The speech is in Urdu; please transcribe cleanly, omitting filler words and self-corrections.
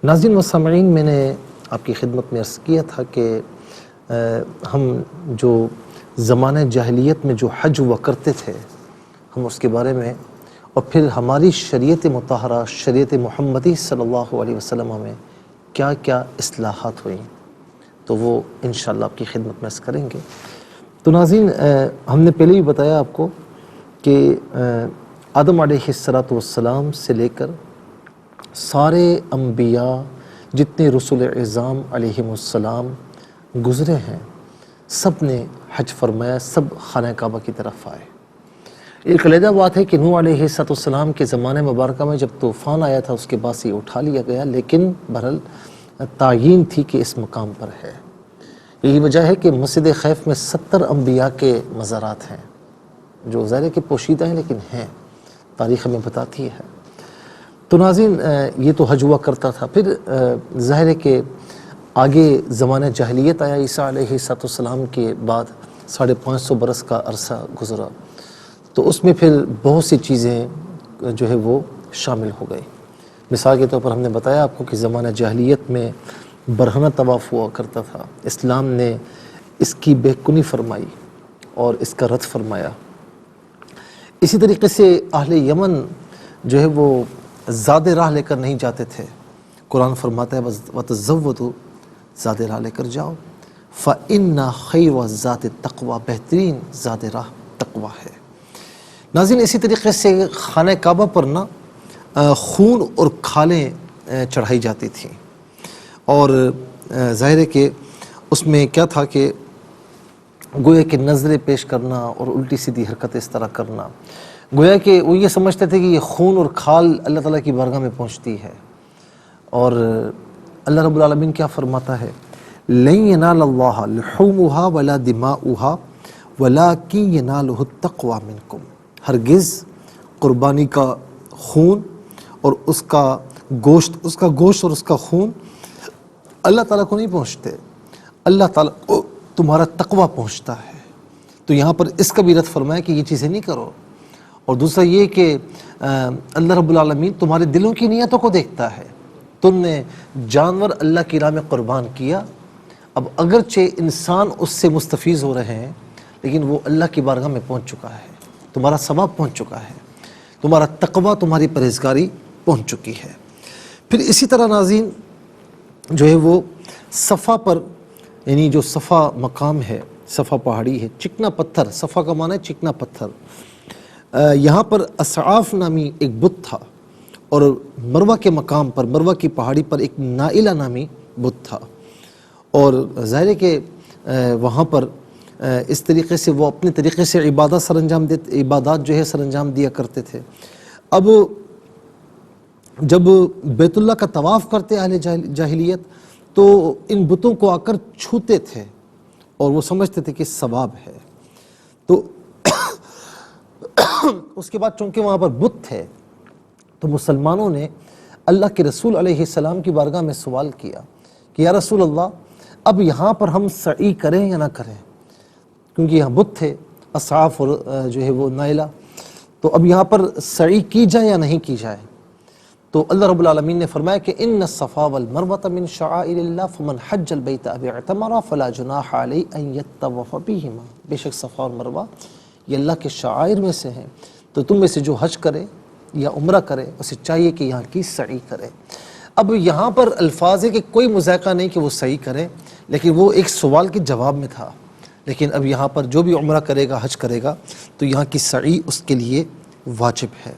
ناظرین و سامعین، میں نے آپ کی خدمت میں عرض کیا تھا کہ ہم جو زمانہ جاہلیت میں جو حج ہوا کرتے تھے ہم اس کے بارے میں، اور پھر ہماری شریعت مطہرہ شریعت محمدی صلی اللہ علیہ وسلم میں کیا کیا اصلاحات ہوئیں، تو وہ انشاءاللہ آپ کی خدمت میں عرض کریں گے۔ تو ناظرین، ہم نے پہلے بھی بتایا آپ کو کہ آدم علیہ السلام سے لے کر سارے انبیاء جتنے رسول اعظام علیہم السلام گزرے ہیں، سب نے حج فرمایا، سب خانہ کعبہ کی طرف آئے۔ ایک علیحدہ بات ہے کہ نوح علیہ السلام کے زمانے مبارکہ میں جب طوفان آیا تھا اس کے بعد سے اٹھا لیا گیا، لیکن بہرحال تعیین تھی کہ اس مقام پر ہے۔ یہی وجہ ہے کہ مسجد خیف میں 70 انبیاء کے مزارات ہیں، جو ظاہر ہے کہ پوشیدہ ہیں لیکن ہیں، تاریخ ہمیں بتاتی ہے۔ تو ناظرین، یہ تو حج ہوا کرتا تھا۔ پھر ظاہر ہے کہ آگے زمانہ جاہلیت آیا، عیسیٰ علیہ السلام کے بعد 550 برس کا عرصہ گزرا، تو اس میں پھر بہت سی چیزیں جو ہے وہ شامل ہو گئی۔ مثال کے طور پر ہم نے بتایا آپ کو کہ زمانہ جاہلیت میں برہنہ طواف ہوا کرتا تھا، اسلام نے اس کی بے کنی فرمائی اور اس کا رد فرمایا۔ اسی طریقے سے اہل یمن جو ہے وہ زاد راہ لے کر نہیں جاتے تھے، قرآن فرماتا ہے وَتَزَوَّدُوا، زاد راہ لے کر جاؤ، فَإِنَّ خَيْرَ الزَّادِ التَّقْوَىٰ، بہترین زاد راہ تقویٰ ہے۔ ناظرین، اسی طریقے سے خانہ کعبہ پر نا خون اور کھالیں چڑھائی جاتی تھیں، اور ظاہر ہے کہ اس میں کیا تھا کہ گویا کہ نظریں پیش کرنا اور الٹی سیدھی حرکت اس طرح کرنا، گویا کہ وہ یہ سمجھتے تھے کہ یہ خون اور کھال اللہ تعالیٰ کی بارگاہ میں پہنچتی ہے۔ اور اللہ رب العالمین کیا فرماتا ہے، لَن يَنَالَ اللَّهَ لُحُومُهَا وَلَا دِمَاؤُهَا وَلَٰكِن يَنَالُهُ التَّقْوَىٰ مِنكُمْ، ہرگز قربانی کا خون اور اس کا گوشت اور اس کا خون اللہ تعالیٰ کو نہیں پہنچتے، اللہ تعالیٰ کو تمہارا تقویٰ پہنچتا ہے۔ تو یہاں پر اس کا بھی رد فرمایا کہ یہ چیزیں نہیں کرو، اور دوسرا یہ کہ اللہ رب العالمین تمہارے دلوں کی نیتوں کو دیکھتا ہے۔ تم نے جانور اللہ کی راہ میں قربان کیا، اب اگرچہ انسان اس سے مستفیض ہو رہے ہیں لیکن وہ اللہ کی بارگاہ میں پہنچ چکا ہے، تمہارا ثواب پہنچ چکا ہے، تمہارا تقویٰ تمہاری پرہیزگاری پہنچ چکی ہے۔ پھر اسی طرح ناظرین جو ہے وہ صفا پر، یعنی جو صفا مقام ہے، صفا پہاڑی ہے، چکنا پتھر، صفا کا معنی ہے چکنا پتھر، یہاں پر اسعاف نامی ایک بت تھا، اور مروہ کے مقام پر، مروہ کی پہاڑی پر ایک نائلہ نامی بت تھا، اور ظاہر ہے کہ وہاں پر اس طریقے سے وہ اپنے طریقے سے عبادات جو ہے سر انجام دیا کرتے تھے۔ اب جب بیت اللہ کا طواف کرتے اہل جاہلیت تو ان بتوں کو آ کر چھوتے تھے اور وہ سمجھتے تھے کہ ثواب ہے، تو اس کے بعد چونکہ وہاں پر بت تھے تو مسلمانوں نے اللہ کے رسول علیہ السلام کی بارگاہ میں سوال کیا کہ یا رسول اللہ، اب یہاں پر ہم سعی کریں یا نہ کریں، کیونکہ یہاں بت تھے اصحاف اور جو ہے وہ نائلہ، تو اب یہاں پر سعی کی جائے یا نہیں کی جائے؟ تو اللہ رب العالمین نے فرمایا کہ ان الصفا والمروۃ من شعائر اللہ فمن حج البیت او اعتمر فلا جناح علیہ ان یطوف بہما، بے شک صفا اور مروہ یہ اللہ کے شعائر میں سے ہیں، تو تم میں سے جو حج کرے یا عمرہ کرے اسے چاہیے کہ یہاں کی سعی کرے۔ اب یہاں پر الفاظ ہے کہ کوئی مذائقہ نہیں کہ وہ سعی کرے، لیکن وہ ایک سوال کے جواب میں تھا، لیکن اب یہاں پر جو بھی عمرہ کرے گا، حج کرے گا، تو یہاں کی سعی اس کے لیے واجب ہے۔